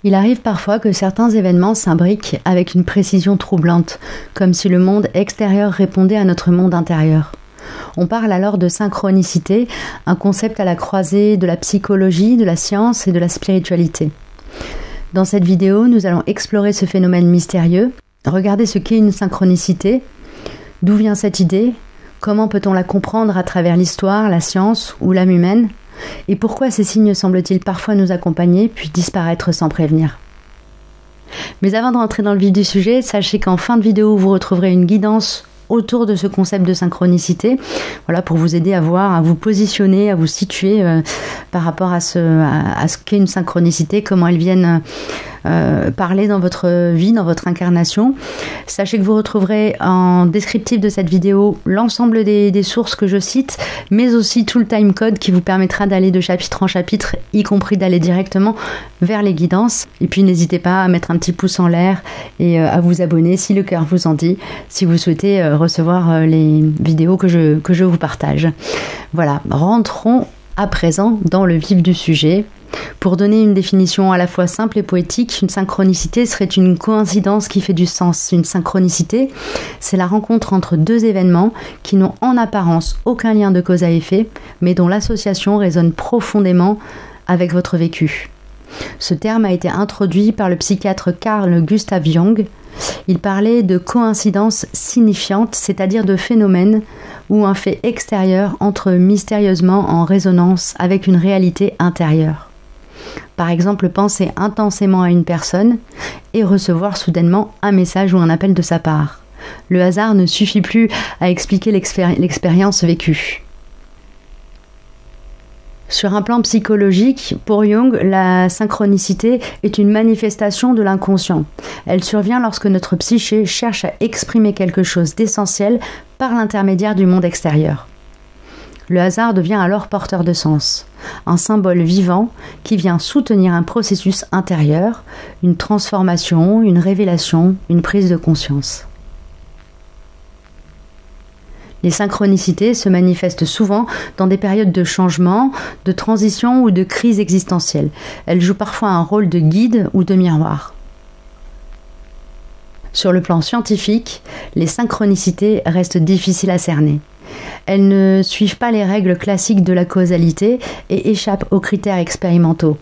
Il arrive parfois que certains événements s'imbriquent avec une précision troublante, comme si le monde extérieur répondait à notre monde intérieur. On parle alors de synchronicité, un concept à la croisée de la psychologie, de la science et de la spiritualité. Dans cette vidéo, nous allons explorer ce phénomène mystérieux, regarder ce qu'est une synchronicité, d'où vient cette idée, comment peut-on la comprendre à travers l'histoire, la science ou l'âme humaine, et pourquoi ces signes semblent-ils parfois nous accompagner puis disparaître sans prévenir. Mais avant de rentrer dans le vif du sujet, sachez qu'en fin de vidéo, vous retrouverez une guidance autour de ce concept de synchronicité, voilà, pour vous aider à voir, à vous positionner, à vous situer par rapport à ce qu'est une synchronicité, comment elles viennent parler dans votre vie, dans votre incarnation. Sachez que vous retrouverez en descriptif de cette vidéo l'ensemble des sources que je cite, mais aussi tout le timecode qui vous permettra d'aller de chapitre en chapitre, y compris d'aller directement vers les guidances. Et puis n'hésitez pas à mettre un petit pouce en l'air et à vous abonner si le cœur vous en dit, si vous souhaitez recevoir les vidéos que je vous partage. Voilà, rentrons à présent dans le vif du sujet. Pour donner une définition à la fois simple et poétique, une synchronicité serait une coïncidence qui fait du sens. Une synchronicité, c'est la rencontre entre deux événements qui n'ont en apparence aucun lien de cause à effet, mais dont l'association résonne profondément avec votre vécu. Ce terme a été introduit par le psychiatre Carl Gustav Jung. Il parlait de coïncidence signifiante, c'est-à-dire de phénomène où un fait extérieur entre mystérieusement en résonance avec une réalité intérieure. Par exemple, penser intensément à une personne et recevoir soudainement un message ou un appel de sa part. Le hasard ne suffit plus à expliquer l'expérience vécue. Sur un plan psychologique, pour Jung, la synchronicité est une manifestation de l'inconscient. Elle survient lorsque notre psyché cherche à exprimer quelque chose d'essentiel par l'intermédiaire du monde extérieur. Le hasard devient alors porteur de sens, un symbole vivant qui vient soutenir un processus intérieur, une transformation, une révélation, une prise de conscience. Les synchronicités se manifestent souvent dans des périodes de changement, de transition ou de crise existentielle. Elles jouent parfois un rôle de guide ou de miroir. Sur le plan scientifique, les synchronicités restent difficiles à cerner. Elles ne suivent pas les règles classiques de la causalité et échappent aux critères expérimentaux.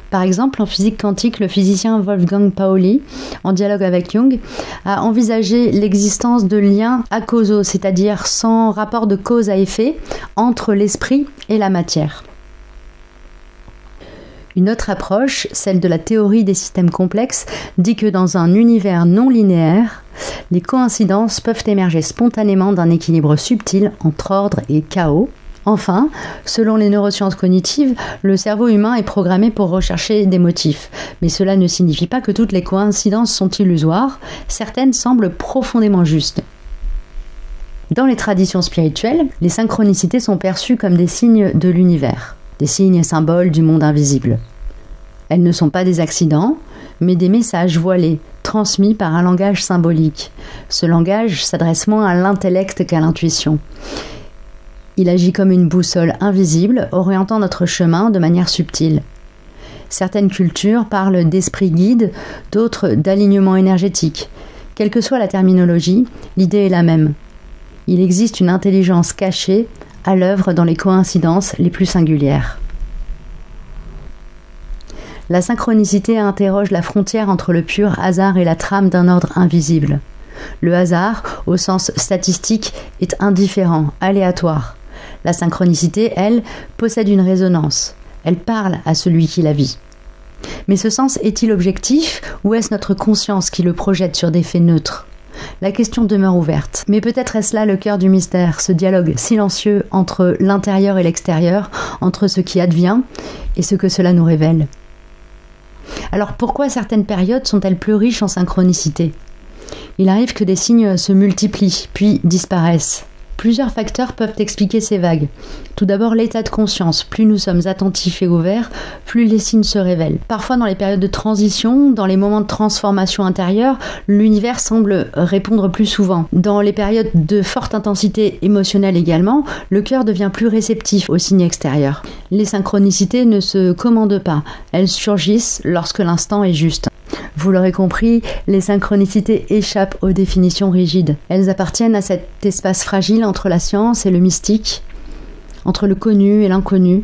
Par exemple, en physique quantique, le physicien Wolfgang Pauli, en dialogue avec Jung, a envisagé l'existence de liens acausaux, c'est-à-dire sans rapport de cause à effet, entre l'esprit et la matière. Une autre approche, celle de la théorie des systèmes complexes, dit que dans un univers non linéaire, les coïncidences peuvent émerger spontanément d'un équilibre subtil entre ordre et chaos. Enfin, selon les neurosciences cognitives, le cerveau humain est programmé pour rechercher des motifs. Mais cela ne signifie pas que toutes les coïncidences sont illusoires, certaines semblent profondément justes. Dans les traditions spirituelles, les synchronicités sont perçues comme des signes de l'univers, des signes symboles du monde invisible. Elles ne sont pas des accidents, mais des messages voilés, transmis par un langage symbolique. Ce langage s'adresse moins à l'intellect qu'à l'intuition. Il agit comme une boussole invisible, orientant notre chemin de manière subtile. Certaines cultures parlent d'esprit guide, d'autres d'alignement énergétique. Quelle que soit la terminologie, l'idée est la même. Il existe une intelligence cachée à l'œuvre dans les coïncidences les plus singulières. La synchronicité interroge la frontière entre le pur hasard et la trame d'un ordre invisible. Le hasard, au sens statistique, est indifférent, aléatoire. La synchronicité, elle, possède une résonance. Elle parle à celui qui la vit. Mais ce sens est-il objectif ou est-ce notre conscience qui le projette sur des faits neutres ? La question demeure ouverte. Mais peut-être est-ce là le cœur du mystère, ce dialogue silencieux entre l'intérieur et l'extérieur, entre ce qui advient et ce que cela nous révèle. Alors pourquoi certaines périodes sont-elles plus riches en synchronicité ? Il arrive que des signes se multiplient, puis disparaissent. Plusieurs facteurs peuvent expliquer ces vagues. Tout d'abord, l'état de conscience. Plus nous sommes attentifs et ouverts, plus les signes se révèlent. Parfois, dans les périodes de transition, dans les moments de transformation intérieure, l'univers semble répondre plus souvent. Dans les périodes de forte intensité émotionnelle également, le cœur devient plus réceptif aux signes extérieurs. Les synchronicités ne se commandent pas, elles surgissent lorsque l'instant est juste. Vous l'aurez compris, les synchronicités échappent aux définitions rigides. Elles appartiennent à cet espace fragile entre la science et le mystique, entre le connu et l'inconnu.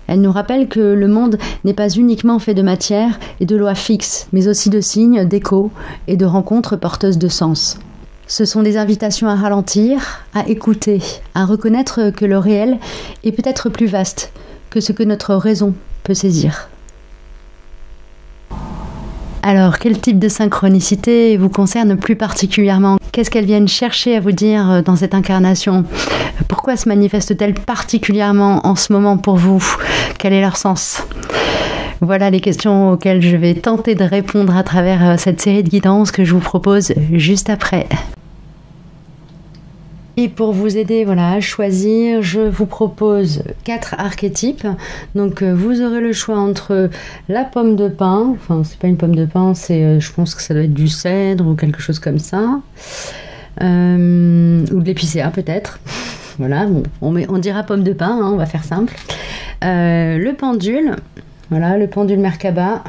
Elles nous rappellent que le monde n'est pas uniquement fait de matière et de lois fixes, mais aussi de signes, d'échos et de rencontres porteuses de sens. Ce sont des invitations à ralentir, à écouter, à reconnaître que le réel est peut-être plus vaste que ce que notre raison peut saisir. Alors, quel type de synchronicité vous concerne plus particulièrement? Qu'est-ce qu'elles viennent chercher à vous dire dans cette incarnation? Pourquoi se manifestent-elles particulièrement en ce moment pour vous? Quel est leur sens? Voilà les questions auxquelles je vais tenter de répondre à travers cette série de guidances que je vous propose juste après. Et pour vous aider à choisir, je vous propose 4 archétypes. Donc vous aurez le choix entre la pomme de pin, enfin c'est pas une pomme de pin, c'est je pense que ça doit être du cèdre ou quelque chose comme ça, ou de l'épicéa peut-être. Voilà, bon, on dira pomme de pin, on va faire simple. Le pendule, voilà, le pendule Merkaba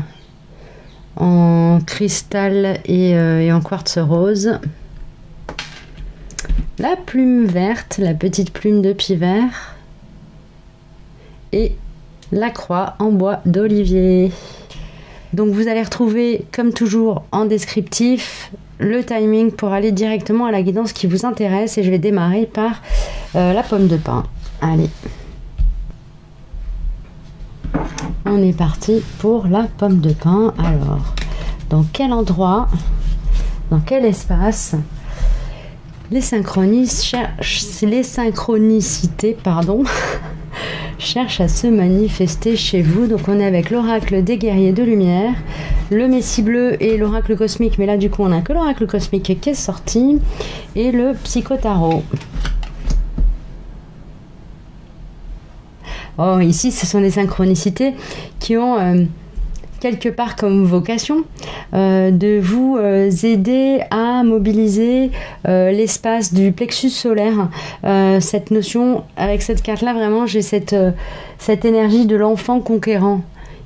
en cristal et en quartz rose. La plume verte, la petite plume de pie-vert et la croix en bois d'olivier. Donc vous allez retrouver, comme toujours en descriptif, le timing pour aller directement à la guidance qui vous intéresse et je vais démarrer par la pomme de pin. Allez, on est parti pour la pomme de pin. Alors, dans quel endroit, dans quel espace les synchronicités cherchent à se manifester chez vous. Donc on est avec l'oracle des guerriers de lumière, le messie bleu et l'oracle cosmique, mais là du coup on n'a que l'oracle cosmique qui est sorti, et le psychotarot. Oh, ici ce sont des synchronicités qui ont quelque part comme vocation de vous aider à mobiliser l'espace du plexus solaire. Cette notion, avec cette carte-là, vraiment, j'ai cette énergie de l'enfant conquérant.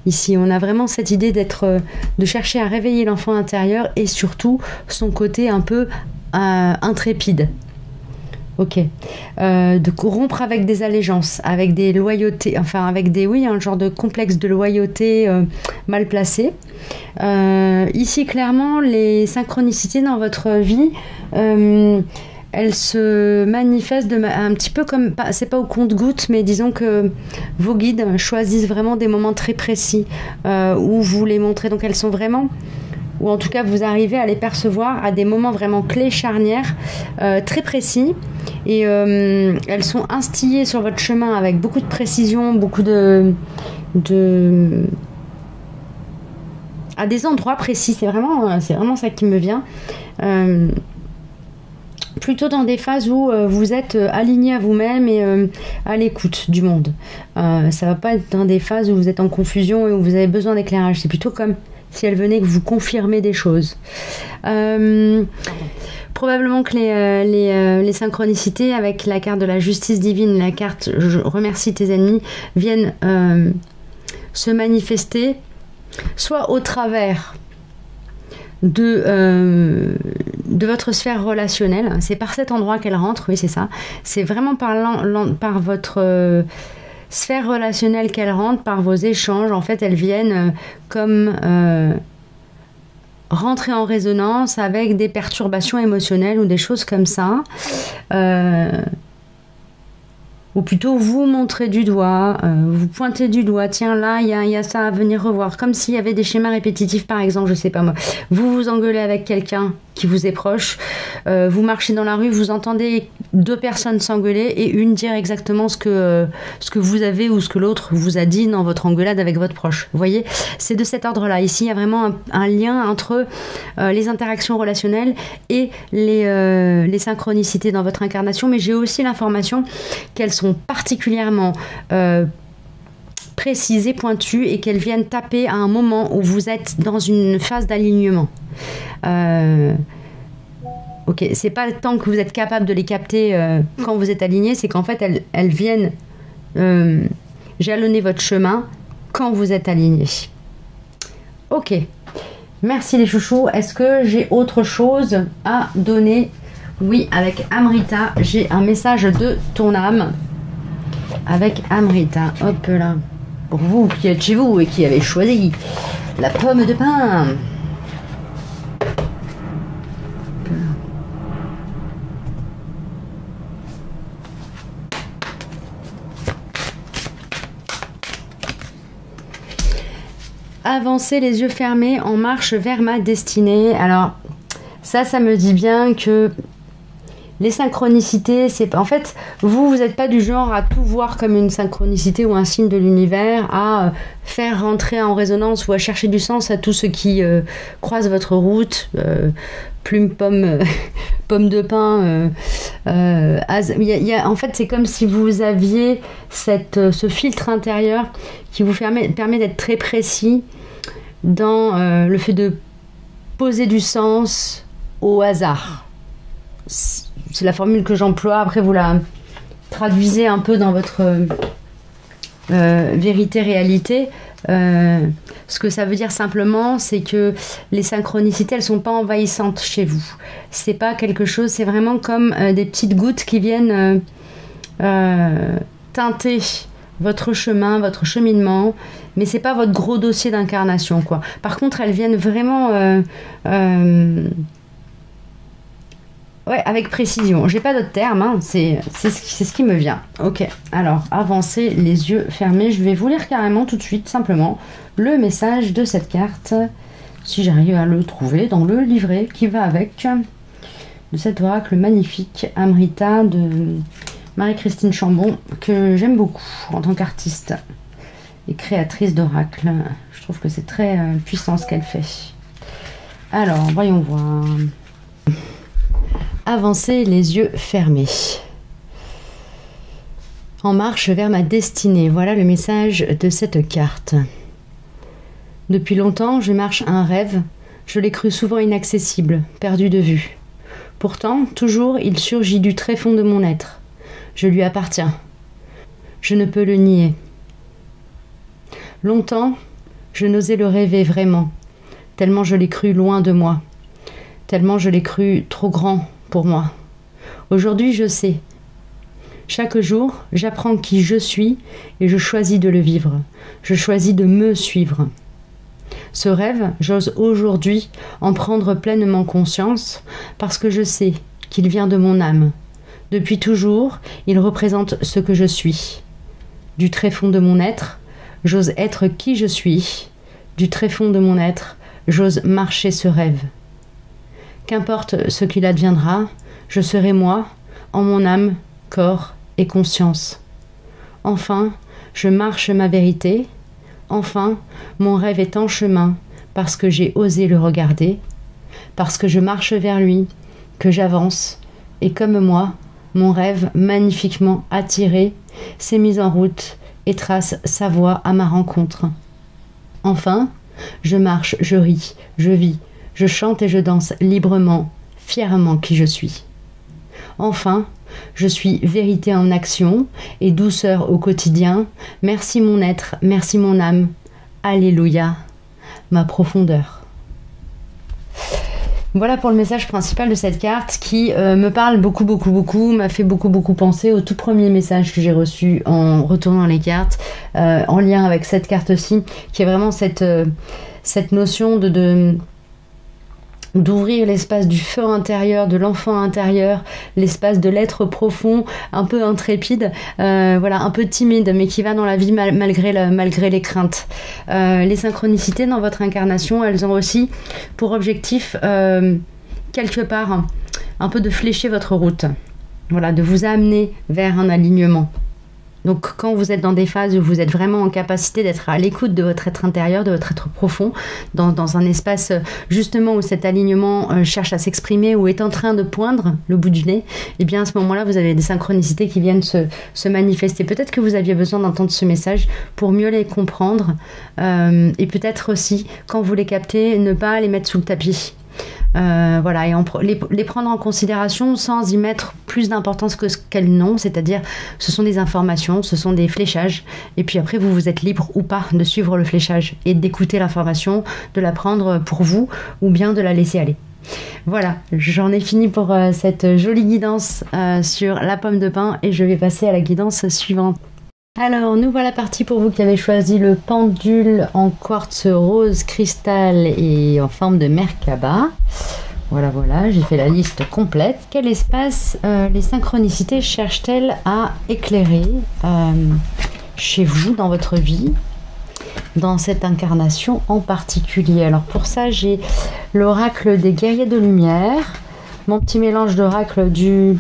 Ici, on a vraiment cette idée de chercher à réveiller l'enfant intérieur et surtout son côté un peu intrépide. Ok. De rompre avec des allégeances, avec des loyautés, enfin avec un genre de complexe de loyauté mal placé. Ici, clairement, les synchronicités dans votre vie, elles se manifestent un petit peu comme, c'est pas au compte-gouttes, mais disons que vos guides choisissent vraiment des moments très précis où vous les montrez. Donc elles sont vraiment, ou en tout cas vous arrivez à les percevoir à des moments vraiment clés, charnières, très précis, et elles sont instillées sur votre chemin avec beaucoup de précision, beaucoup à des endroits précis. C'est vraiment ça qui me vient. Plutôt dans des phases où vous êtes aligné à vous-même et à l'écoute du monde. Ça va pas être dans des phases où vous êtes en confusion et où vous avez besoin d'éclairage. C'est plutôt comme si elle venait que vous confirmer des choses. Probablement que les synchronicités avec la carte de la justice divine, la carte « Je remercie tes ennemis » viennent se manifester soit au travers de votre sphère relationnelle. C'est par cet endroit qu'elle rentre, oui c'est ça. C'est vraiment par votre sphère relationnelle qu'elle rentre, par vos échanges. En fait, elles viennent comme rentrer en résonance avec des perturbations émotionnelles ou des choses comme ça. ou plutôt vous montrez du doigt, vous pointez du doigt, tiens là il y a ça à venir revoir, comme s'il y avait des schémas répétitifs par exemple, je sais pas moi, vous vous engueulez avec quelqu'un qui vous est proche, vous marchez dans la rue, vous entendez deux personnes s'engueuler et une dire exactement ce que vous avez ou ce que l'autre vous a dit dans votre engueulade avec votre proche, vous voyez, c'est de cet ordre là, ici il y a vraiment un lien entre les interactions relationnelles et les synchronicités dans votre incarnation, mais j'ai aussi l'information qu'elles sont particulièrement précises et pointues et qu'elles viennent taper à un moment où vous êtes dans une phase d'alignement. Ok, c'est pas tant que vous êtes capable de les capter quand vous êtes aligné, c'est qu'en fait elles viennent jalonner votre chemin quand vous êtes aligné. Ok, merci les chouchous. Est-ce que j'ai autre chose à donner? Oui, avec Amrita, j'ai un message de ton âme. Avec Amrita, hop là. Pour vous qui êtes chez vous et qui avez choisi la pomme de pin. Avancer les yeux fermés en marche vers ma destinée. Alors, ça me dit bien que les synchronicités, c'est en fait, vous n'êtes pas du genre à tout voir comme une synchronicité ou un signe de l'univers, à faire rentrer en résonance ou à chercher du sens à tout ce qui croise votre route, plume, pomme, pomme de pin. En fait, c'est comme si vous aviez ce filtre intérieur qui vous permet d'être très précis dans le fait de poser du sens au hasard. C'est la formule que j'emploie. Après, vous la traduisez un peu dans votre vérité-réalité. Ce que ça veut dire simplement, c'est que les synchronicités, elles sont pas envahissantes chez vous. C'est pas quelque chose, c'est vraiment comme des petites gouttes qui viennent teinter votre chemin, votre cheminement, mais c'est pas votre gros dossier d'incarnation, quoi. Par contre, elles viennent vraiment avec précision. J'ai pas d'autres termes, hein. C'est ce qui me vient. Ok, alors avancez les yeux fermés. Je vais vous lire carrément tout de suite, simplement, le message de cette carte, si j'arrive à le trouver dans le livret qui va avec, de cet oracle magnifique Amrita de Marie-Christine Chambon, que j'aime beaucoup en tant qu'artiste et créatrice d'oracle. Je trouve que c'est très puissant ce qu'elle fait. Alors, voyons voir. Avancer les yeux fermés. En marche vers ma destinée. Voilà le message de cette carte. Depuis longtemps, je marche un rêve. Je l'ai cru souvent inaccessible, perdu de vue. Pourtant, toujours, il surgit du tréfonds de mon être. Je lui appartiens. Je ne peux le nier. Longtemps, je n'osais le rêver vraiment, tellement je l'ai cru loin de moi, tellement je l'ai cru trop grand pour moi. Aujourd'hui, je sais. Chaque jour, j'apprends qui je suis et je choisis de le vivre. Je choisis de me suivre. Ce rêve, j'ose aujourd'hui en prendre pleinement conscience parce que je sais qu'il vient de mon âme. Depuis toujours, il représente ce que je suis. Du tréfonds de mon être, j'ose être qui je suis. Du tréfonds de mon être, j'ose marcher ce rêve. Qu'importe ce qu'il adviendra, je serai moi, en mon âme, corps et conscience. Enfin, je marche ma vérité. Enfin, mon rêve est en chemin parce que j'ai osé le regarder, parce que je marche vers lui, que j'avance, et comme moi, mon rêve, magnifiquement attiré, s'est mis en route et trace sa voie à ma rencontre. Enfin, je marche, je ris, je vis, je chante et je danse librement, fièrement qui je suis. Enfin, je suis vérité en action et douceur au quotidien. Merci mon être, merci mon âme. Alléluia, ma profondeur. Voilà pour le message principal de cette carte qui me parle beaucoup, m'a fait beaucoup penser au tout premier message que j'ai reçu en retournant les cartes, en lien avec cette carte-ci, qui est vraiment cette notion d'ouvrir l'espace du feu intérieur, de l'enfant intérieur, l'espace de l'être profond, un peu intrépide, voilà, un peu timide, mais qui va dans la vie malgré les craintes. Les synchronicités dans votre incarnation, elles ont aussi pour objectif, quelque part, un peu de flécher votre route. Voilà, de vous amener vers un alignement. Donc quand vous êtes dans des phases où vous êtes vraiment en capacité d'être à l'écoute de votre être intérieur, de votre être profond, dans un espace justement où cet alignement cherche à s'exprimer ou est en train de poindre le bout du nez, et bien à ce moment-là vous avez des synchronicités qui viennent se manifester. Peut-être que vous aviez besoin d'entendre ce message pour mieux les comprendre, et peut-être aussi quand vous les captez, ne pas les mettre sous le tapis. Voilà, et les prendre en considération sans y mettre plus d'importance que ce qu'elles n'ont, c'est-à-dire ce sont des informations, ce sont des fléchages, et puis après vous êtes libre ou pas de suivre le fléchage et d'écouter l'information, de la prendre pour vous ou bien de la laisser aller. Voilà, j'en ai fini pour cette jolie guidance sur la pomme de pin et je vais passer à la guidance suivante. Alors, nous voilà partis pour vous qui avez choisi le pendule en quartz rose cristal et en forme de Merkaba. Voilà, j'ai fait la liste complète. Quel espace les synchronicités cherchent-elles à éclairer chez vous, dans votre vie, dans cette incarnation en particulier? Alors pour ça, j'ai l'oracle des guerriers de lumière, mon petit mélange d'oracle du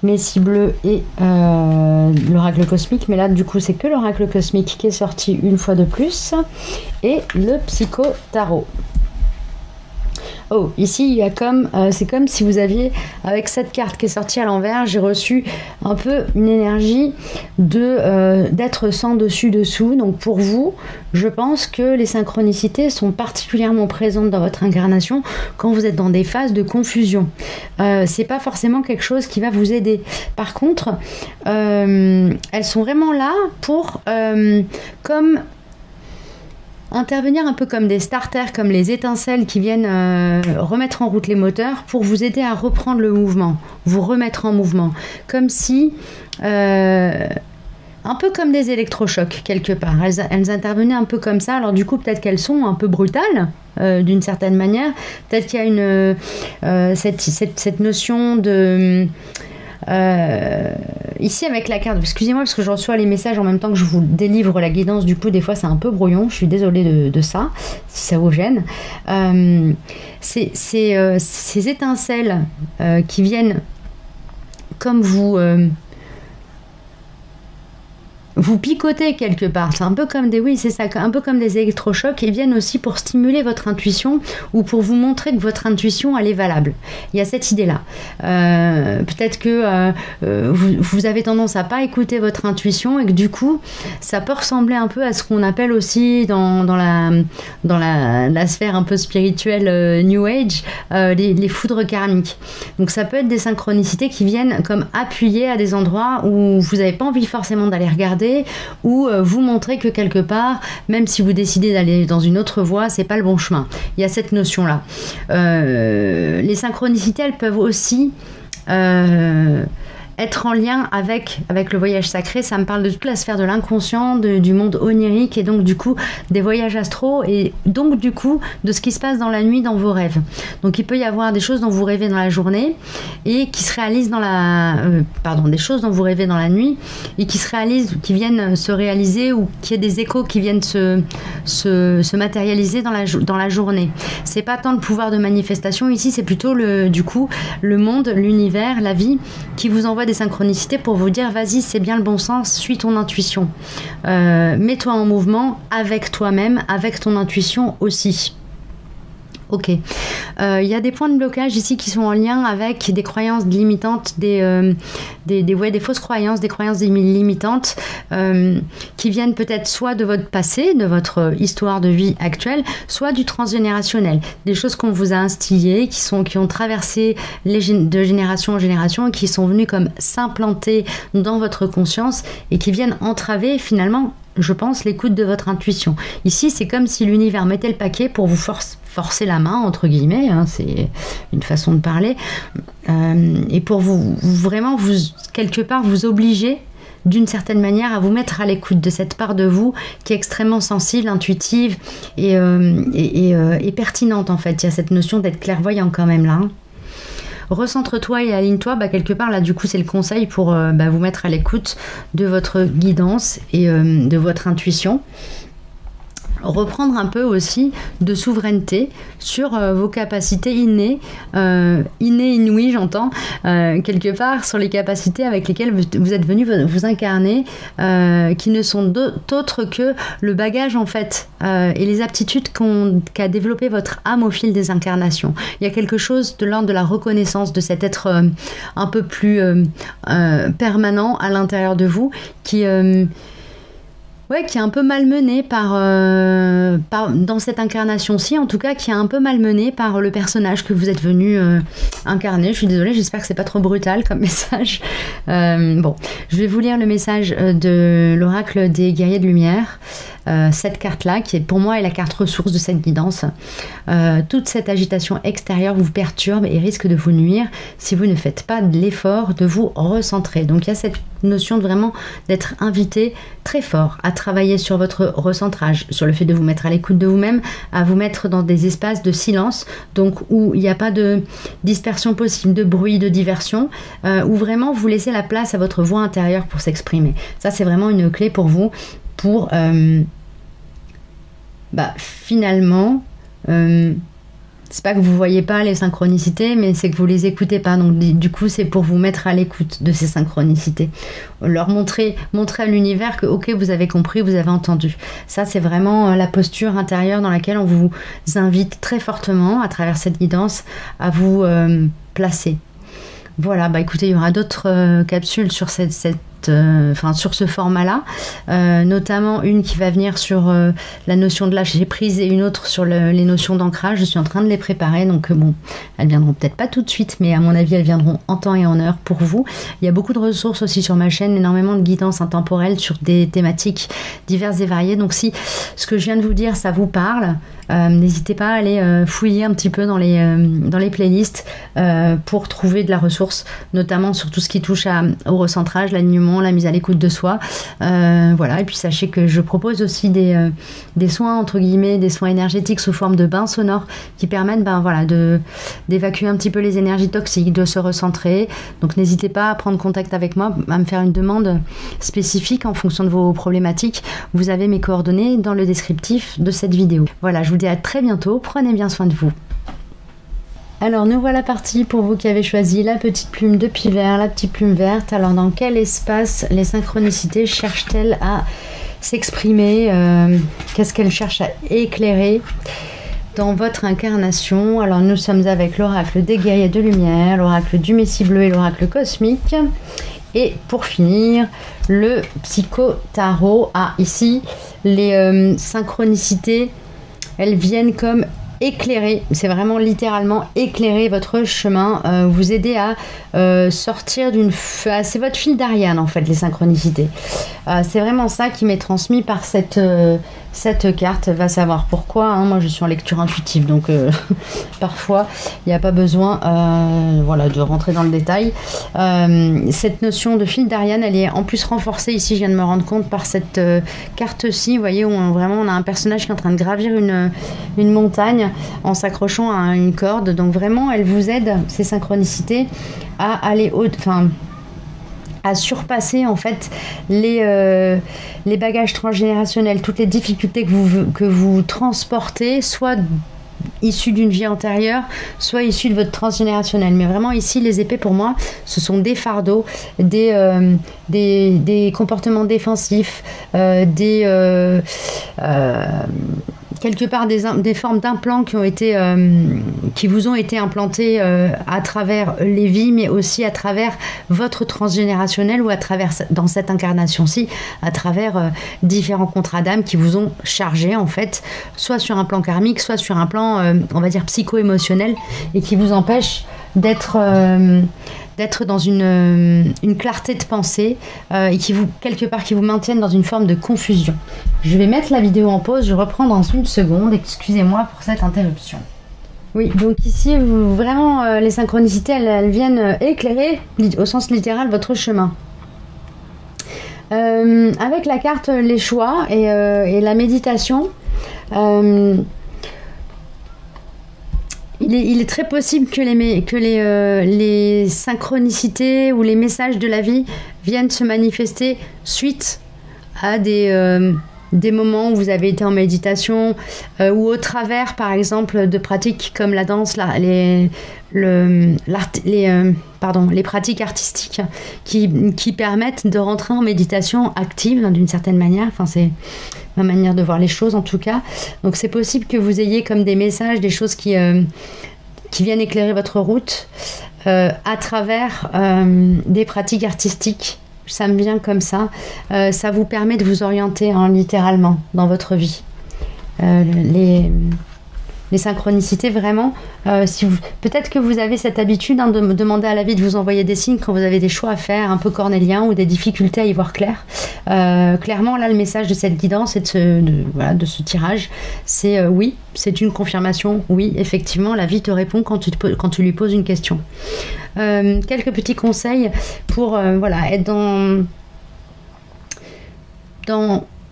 Messie bleu et l'oracle cosmique, mais là du coup c'est que l'oracle cosmique qui est sorti une fois de plus, et le psycho tarot. Oh, ici il y a c'est comme si vous aviez, avec cette carte qui est sortie à l'envers, j'ai reçu un peu une énergie d'être sans dessus-dessous. Donc pour vous, je pense que les synchronicités sont particulièrement présentes dans votre incarnation quand vous êtes dans des phases de confusion. C'est pas forcément quelque chose qui va vous aider. Par contre, elles sont vraiment là pour comme intervenir un peu comme des starters, comme les étincelles qui viennent remettre en route les moteurs pour vous aider à reprendre le mouvement, vous remettre en mouvement. Comme si, un peu comme des électrochocs quelque part. Elles intervenaient un peu comme ça. Alors du coup, peut-être qu'elles sont un peu brutales d'une certaine manière. Peut-être qu'il y a cette notion de... ici avec la carte, excusez-moi parce que je reçois les messages en même temps que je vous délivre la guidance, du coup des fois c'est un peu brouillon, je suis désolée de ça si ça vous gêne. Ces étincelles qui viennent comme vous picotez quelque part, c'est un peu comme un peu comme des électrochocs qui viennent aussi pour stimuler votre intuition ou pour vous montrer que votre intuition elle est valable. Il y a cette idée là. Peut-être que vous avez tendance à pas écouter votre intuition et que du coup ça peut ressembler un peu à ce qu'on appelle aussi dans la sphère un peu spirituelle New Age, les foudres karmiques. Donc ça peut être des synchronicités qui viennent comme appuyer à des endroits où vous n'avez pas envie forcément d'aller regarder, ou vous montrer que quelque part, même si vous décidez d'aller dans une autre voie, c'est pas le bon chemin. Il y a cette notion là. Les synchronicités, elles peuvent aussi être en lien avec le voyage sacré. Ça me parle de toute la sphère de l'inconscient, du monde onirique, et donc du coup des voyages astraux, et donc du coup de ce qui se passe dans la nuit dans vos rêves. Donc il peut y avoir des choses dont vous rêvez dans la journée et qui se réalisent des choses dont vous rêvez dans la nuit et qui se réalisent, qui viennent se réaliser, ou qui est des échos qui viennent se matérialiser dans la journée. C'est pas tant le pouvoir de manifestation ici, c'est plutôt le monde, l'univers, la vie qui vous envoie des synchronicités pour vous dire vas-y, c'est bien le bon sens, suis ton intuition, mets-toi en mouvement avec toi-même, avec ton intuition aussi. Ok. Il y a des points de blocage ici qui sont en lien avec des croyances limitantes, des fausses croyances, des croyances limitantes qui viennent peut-être soit de votre passé, de votre histoire de vie actuelle, soit du transgénérationnel. Des choses qu'on vous a instillées, qui ont traversé de génération en génération et qui sont venues comme s'implanter dans votre conscience et qui viennent entraver finalement, je pense, l'écoute de votre intuition. Ici, c'est comme si l'univers mettait le paquet pour vous forcer la main, entre guillemets, hein, c'est une façon de parler, et pour vous vraiment, quelque part, vous obliger d'une certaine manière à vous mettre à l'écoute de cette part de vous qui est extrêmement sensible, intuitive et pertinente en fait. Il y a cette notion d'être clairvoyant quand même là. Hein. Recentre-toi et aligne-toi, quelque part là du coup c'est le conseil pour vous mettre à l'écoute de votre guidance et de votre intuition. Reprendre un peu aussi de souveraineté sur vos capacités innées, inouïes j'entends, quelque part sur les capacités avec lesquelles vous êtes venu vous incarner, qui ne sont d'autres que le bagage en fait et les aptitudes qu'a développé votre âme au fil des incarnations. Il y a quelque chose de l'ordre de la reconnaissance de cet être un peu plus permanent à l'intérieur de vous qui est un peu malmené dans cette incarnation-ci, en tout cas, qui est un peu malmené par le personnage que vous êtes venu incarner. Je suis désolée, j'espère que c'est pas trop brutal comme message. Bon, je vais vous lire le message de l'oracle des guerriers de lumière. Cette carte-là, qui est pour moi est la carte ressource de cette guidance. Toute cette agitation extérieure vous perturbe et risque de vous nuire si vous ne faites pas de l'effort de vous recentrer. Donc il y a cette notion de vraiment d'être invité très fort à travailler sur votre recentrage, sur le fait de vous mettre à l'écoute de vous-même, à vous mettre dans des espaces de silence, donc où il n'y a pas de dispersion possible, de bruit, de diversion, où vraiment vous laissez la place à votre voix intérieure pour s'exprimer. Ça c'est vraiment une clé pour vous pour finalement c'est pas que vous voyez pas les synchronicités, mais c'est que vous les écoutez pas. Donc du coup c'est pour vous mettre à l'écoute de ces synchronicités, leur montrer à l'univers que ok, vous avez compris, vous avez entendu. Ça c'est vraiment la posture intérieure dans laquelle on vous invite très fortement à travers cette guidance à vous placer. Voilà, écoutez, il y aura d'autres capsules sur sur ce format-là, notamment une qui va venir sur la notion de lâcher prise et une autre sur les notions d'ancrage. Je suis en train de les préparer, donc elles viendront peut-être pas tout de suite, mais à mon avis, elles viendront en temps et en heure pour vous. Il y a beaucoup de ressources aussi sur ma chaîne, énormément de guidance intemporelle sur des thématiques diverses et variées. Donc si ce que je viens de vous dire, ça vous parle, n'hésitez pas à aller fouiller un petit peu dans les playlists pour trouver de la ressource, notamment sur tout ce qui touche au recentrage, l'alignement, la mise à l'écoute de soi. Voilà, et puis sachez que je propose aussi des soins, entre guillemets, des soins énergétiques sous forme de bains sonores qui permettent d'évacuer un petit peu les énergies toxiques, de se recentrer. Donc n'hésitez pas à prendre contact avec moi, à me faire une demande spécifique en fonction de vos problématiques. Vous avez mes coordonnées dans le descriptif de cette vidéo. Voilà, je vous dis à très bientôt, prenez bien soin de vous. Alors nous voilà partis pour vous qui avez choisi la petite plume de Pivert, la petite plume verte. Alors dans quel espace les synchronicités cherchent-elles à s'exprimer, qu'est-ce qu'elles cherchent à éclairer dans votre incarnation? Alors nous sommes avec l'oracle des guerriers de lumière, l'oracle du Messie bleu et l'oracle cosmique. Et pour finir, le psycho-tarot. Ici, les synchronicités, elles viennent comme éclairer, c'est vraiment littéralement éclairer votre chemin, vous aider à sortir c'est votre fil d'Ariane en fait, les synchronicités. C'est vraiment ça qui m'est transmis par cette carte, va savoir pourquoi, hein. Moi je suis en lecture intuitive, donc parfois il n'y a pas besoin de rentrer dans le détail. Cette notion de fil d'Ariane, elle est en plus renforcée ici, je viens de me rendre compte, par cette carte-ci, vous voyez, où on a un personnage qui est en train de gravir une montagne en s'accrochant à une corde. Donc vraiment, elle vous aide, ces synchronicités, à aller à surpasser en fait les bagages transgénérationnels, toutes les difficultés que vous transportez, soit issus d'une vie antérieure, soit issus de votre transgénérationnel. Mais vraiment ici, les épées pour moi, ce sont des fardeaux, des comportements défensifs, quelque part des formes d'implants qui vous ont été implantés à travers les vies, mais aussi à travers votre transgénérationnel ou dans cette incarnation-ci, à travers différents contrats d'âme qui vous ont chargé en fait, soit sur un plan karmique, soit sur un plan, on va dire, psycho-émotionnel, et qui vous empêchent d'être dans une clarté de pensée et qui vous maintiennent dans une forme de confusion. Je vais mettre la vidéo en pause, je reprends dans une seconde, excusez-moi pour cette interruption. Oui, donc ici, vraiment, les synchronicités, elles viennent éclairer, au sens littéral, votre chemin. Avec la carte les choix et la méditation, il est très possible que les synchronicités ou les messages de la vie viennent se manifester suite à des moments où vous avez été en méditation ou au travers, par exemple, de pratiques comme la danse, les pratiques artistiques qui permettent de rentrer en méditation active d'une certaine manière. Enfin, c'est ma manière de voir les choses en tout cas. Donc c'est possible que vous ayez comme des messages, des choses qui viennent éclairer votre route à travers des pratiques artistiques. Ça me vient comme ça. Ça vous permet de vous orienter littéralement dans votre vie. Les synchronicités, vraiment, peut-être que vous avez cette habitude de me demander à la vie de vous envoyer des signes quand vous avez des choix à faire un peu cornéliens ou des difficultés à y voir clair. Clairement, là, le message de cette guidance et de ce tirage, c'est oui, c'est une confirmation. Oui, effectivement, la vie te répond quand tu lui poses une question. Quelques petits conseils pour être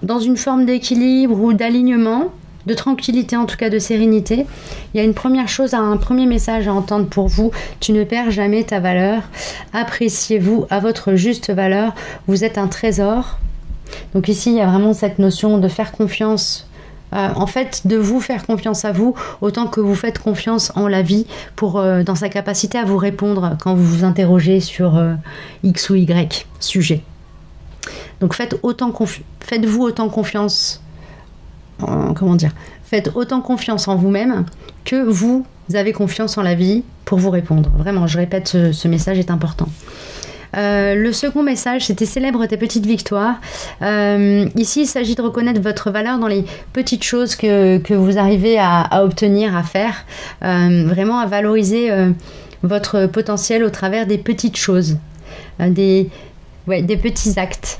dans une forme d'équilibre ou d'alignement, de tranquillité, en tout cas de sérénité. Il y a une première chose, un premier message à entendre pour vous: tu ne perds jamais ta valeur, appréciez-vous à votre juste valeur, vous êtes un trésor. Donc ici il y a vraiment cette notion de faire confiance, en fait de vous faire confiance à vous autant que vous faites confiance en la vie dans sa capacité à vous répondre quand vous vous interrogez sur X ou Y sujet. Donc faites-vous autant confiance. Faites autant confiance en vous-même que vous avez confiance en la vie pour vous répondre. Vraiment, je répète, ce message est important. Le second message, c'était célèbre tes petites victoires. Ici, il s'agit de reconnaître votre valeur dans les petites choses que vous arrivez à obtenir, à faire. Vraiment à valoriser votre potentiel au travers des petites choses, des petits actes.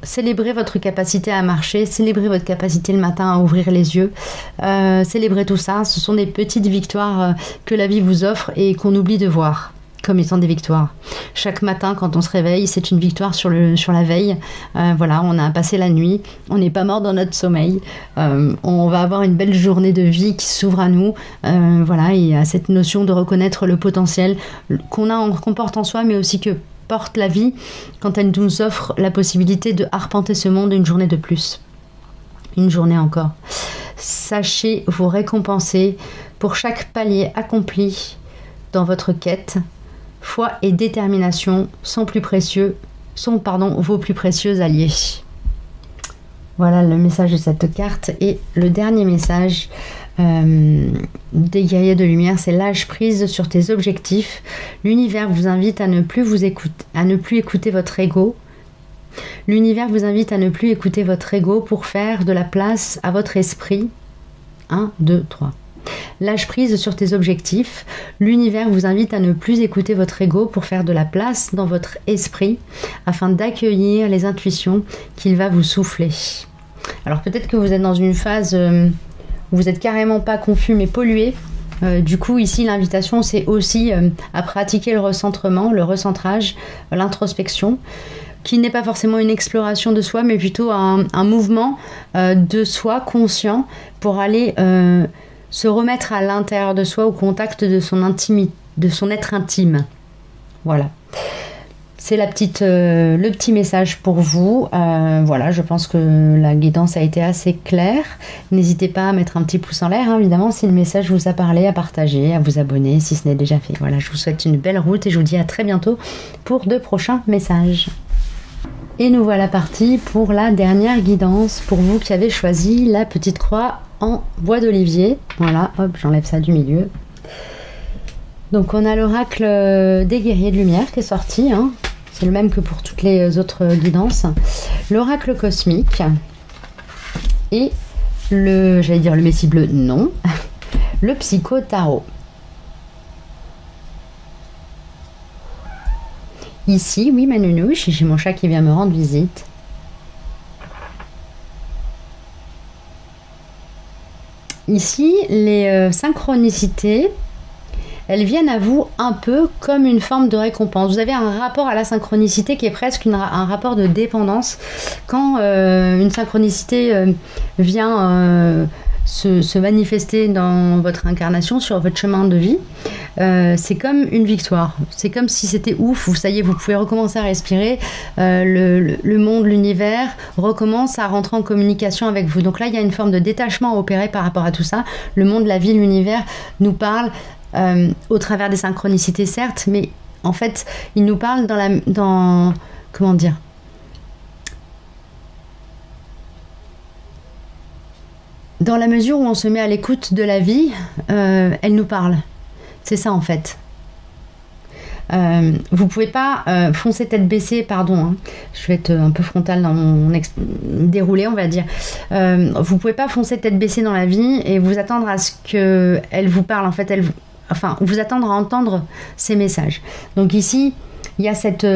Célébrez votre capacité à marcher, célébrez votre capacité le matin à ouvrir les yeux, célébrez tout ça. Ce sont des petites victoires que la vie vous offre et qu'on oublie de voir comme étant des victoires. Chaque matin, quand on se réveille, c'est une victoire sur la veille. On a passé la nuit, on n'est pas mort dans notre sommeil, on va avoir une belle journée de vie qui s'ouvre à nous. Il y a cette notion de reconnaître le potentiel qu'on porte en soi, mais aussi que porte la vie quand elle nous offre la possibilité de arpenter ce monde une journée de plus, une journée encore. Sachez vous récompenser pour chaque palier accompli dans votre quête. Foi et détermination sont vos plus précieux alliés. Voilà le message de cette carte. Et le dernier message des guerriers de lumière, c'est lâche prise sur tes objectifs. L'univers vous invite à ne plus écouter votre ego. L'univers vous invite à ne plus écouter votre ego pour faire de la place à votre esprit. 1, 2, 3. Lâche prise sur tes objectifs. L'univers vous invite à ne plus écouter votre ego pour faire de la place dans votre esprit afin d'accueillir les intuitions qu'il va vous souffler. Alors peut-être que vous êtes dans une phase où vous êtes carrément pas confus mais pollué. Du coup ici l'invitation c'est aussi à pratiquer le recentrement, le recentrage, l'introspection, qui n'est pas forcément une exploration de soi mais plutôt un mouvement de soi conscient pour aller se remettre à l'intérieur de soi, au contact de son intimité, de son être intime. Voilà. C'est le petit message pour vous. Je pense que la guidance a été assez claire. N'hésitez pas à mettre un petit pouce en l'air, évidemment, si le message vous a parlé, à partager, à vous abonner si ce n'est déjà fait. Voilà, je vous souhaite une belle route et je vous dis à très bientôt pour de prochains messages. Et nous voilà partis pour la dernière guidance pour vous qui avez choisi la petite croix en bois d'olivier. Voilà, hop, j'enlève ça du milieu. Donc on a l'oracle des guerriers de lumière qui est sorti. C'est le même que pour toutes les autres guidances. L'oracle cosmique et le messie bleu, non. Le psycho tarot. Ici, oui, ma nounouche, j'ai mon chat qui vient me rendre visite. Ici, les synchronicités, elles viennent à vous un peu comme une forme de récompense. Vous avez un rapport à la synchronicité qui est presque un rapport de dépendance. Quand une synchronicité vient se manifester dans votre incarnation, sur votre chemin de vie, c'est comme une victoire. C'est comme si c'était ouf, ça y est, vous pouvez recommencer à respirer, le monde, l'univers recommence à rentrer en communication avec vous. Donc là, il y a une forme de détachement à opérer par rapport à tout ça. Le monde, la vie, l'univers nous parle au travers des synchronicités, certes, mais en fait, il nous parle comment dire, dans la mesure où on se met à l'écoute de la vie, elle nous parle. C'est ça en fait. Vous pouvez pas foncer tête baissée, pardon, hein. Je vais être un peu frontale dans mon déroulé, on va dire. Vous pouvez pas foncer tête baissée dans la vie et vous attendre à ce qu'elle vous parle. En fait, vous attendre à entendre ces messages. Donc ici, il y a cette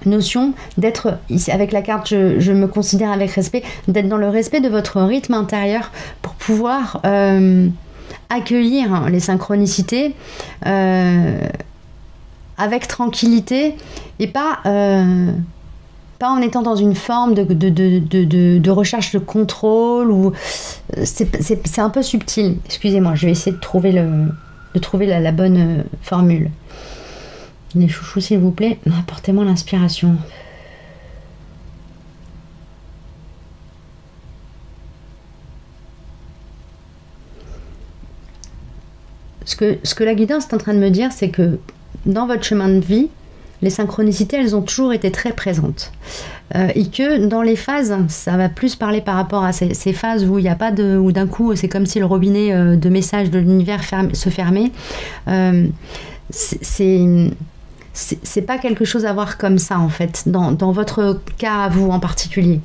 notion d'être, avec la carte je me considère avec respect, d'être dans le respect de votre rythme intérieur pour pouvoir accueillir les synchronicités avec tranquillité et pas en étant dans une forme de recherche de contrôle ou c'est un peu subtil. Excusez-moi, je vais essayer de trouver la bonne formule. Les chouchous, s'il vous plaît, apportez-moi l'inspiration. Ce que la guidance est en train de me dire, c'est que dans votre chemin de vie, les synchronicités, elles ont toujours été très présentes. Et que dans les phases, ça va plus parler par rapport à ces phases où il n'y a pas où d'un coup, c'est comme si le robinet de messages de l'univers se fermait. C'est pas quelque chose à voir comme ça en fait, dans votre cas à vous en particulier.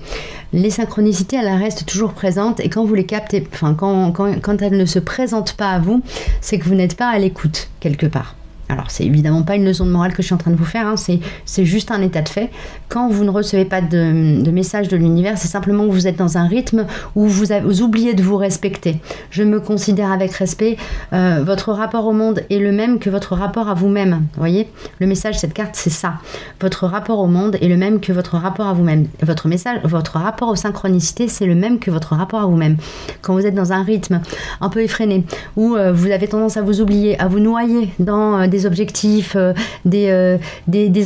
Les synchronicités, elles restent toujours présentes et quand vous les captez, quand elles ne se présentent pas à vous, c'est que vous n'êtes pas à l'écoute quelque part. Alors, c'est évidemment pas une leçon de morale que je suis en train de vous faire, hein, c'est juste un état de fait. Quand vous ne recevez pas de message de l'univers, c'est simplement que vous êtes dans un rythme où vous oubliez de vous respecter. Je me considère avec respect. Votre rapport au monde est le même que votre rapport à vous-même. Vous voyez, le message, cette carte, c'est ça. Votre rapport au monde est le même que votre rapport à vous-même. Votre rapport aux synchronicités, c'est le même que votre rapport à vous-même. Quand vous êtes dans un rythme un peu effréné, où vous avez tendance à vous oublier, à vous noyer dans des objectifs, des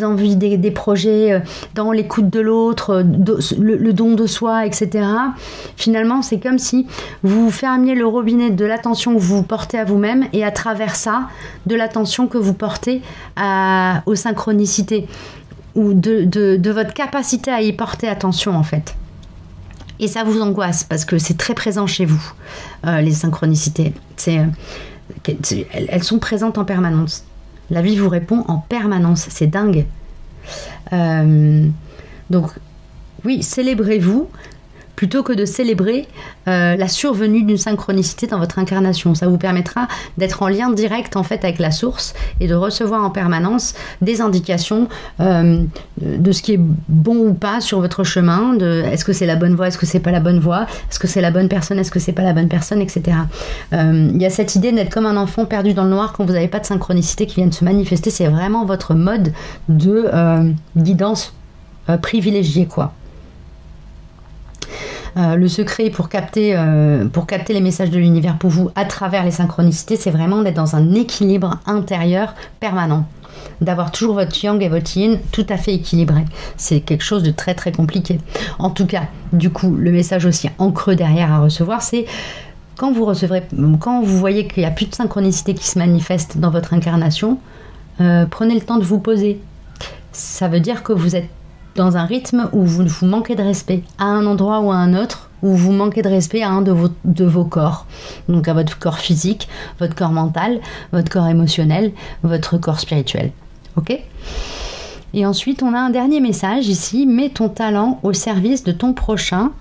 envies, des projets, dans l'écoute de l'autre, le don de soi, etc. Finalement, c'est comme si vous fermiez le robinet de l'attention que vous portez à vous-même et à travers ça, de l'attention que vous portez aux synchronicités ou de votre capacité à y porter attention en fait. Et ça vous angoisse parce que c'est très présent chez vous, les synchronicités. Elles sont présentes en permanence. La vie vous répond en permanence, c'est dingue. Donc, oui, célébrez-vous plutôt que de célébrer la survenue d'une synchronicité dans votre incarnation. Ça vous permettra d'être en lien direct en fait avec la source et de recevoir en permanence des indications de ce qui est bon ou pas sur votre chemin, est-ce que c'est la bonne voie, est-ce que c'est pas la bonne voie, est-ce que c'est la bonne personne, est-ce que c'est pas la bonne personne, etc. Il y a cette idée d'être comme un enfant perdu dans le noir quand vous n'avez pas de synchronicité qui viennent se manifester. C'est vraiment votre mode de guidance privilégié, quoi. Le secret pour capter les messages de l'univers pour vous à travers les synchronicités, c'est vraiment d'être dans un équilibre intérieur permanent, d'avoir toujours votre yang et votre yin tout à fait équilibré. C'est quelque chose de très très compliqué. En tout cas, du coup, le message aussi en creux derrière à recevoir, c'est quand vous voyez qu'il n'y a plus de synchronicité qui se manifeste dans votre incarnation, prenez le temps de vous poser. Ça veut dire que vous êtes dans un rythme où vous manquez de respect à un endroit ou à un autre, où vous manquez de respect à un de vos corps. Donc à votre corps physique, votre corps mental, votre corps émotionnel, votre corps spirituel. Ok ? Et ensuite, on a un dernier message ici. Mets ton talent au service de ton prochain.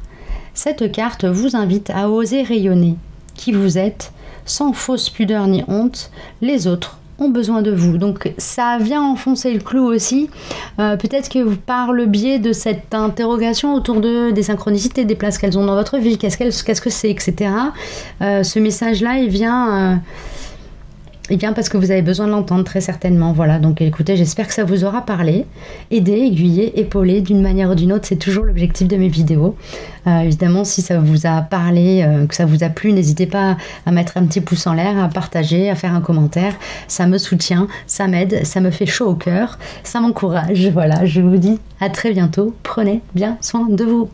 Cette carte vous invite à oser rayonner qui vous êtes, sans fausse pudeur ni honte. Les autres ont besoin de vous. Donc ça vient enfoncer le clou aussi. Peut-être que par le biais de cette interrogation autour des synchronicités, des places qu'elles ont dans votre vie, qu'est-ce que c'est, etc. Ce message-là, il vient Eh bien, parce que vous avez besoin de l'entendre, très certainement. Voilà, donc écoutez, j'espère que ça vous aura parlé, aidé, aiguillé, épaulé d'une manière ou d'une autre. C'est toujours l'objectif de mes vidéos. Évidemment, si ça vous a parlé, que ça vous a plu, n'hésitez pas à mettre un petit pouce en l'air, à partager, à faire un commentaire. Ça me soutient, ça m'aide, ça me fait chaud au cœur, ça m'encourage. Voilà, je vous dis à très bientôt. Prenez bien soin de vous.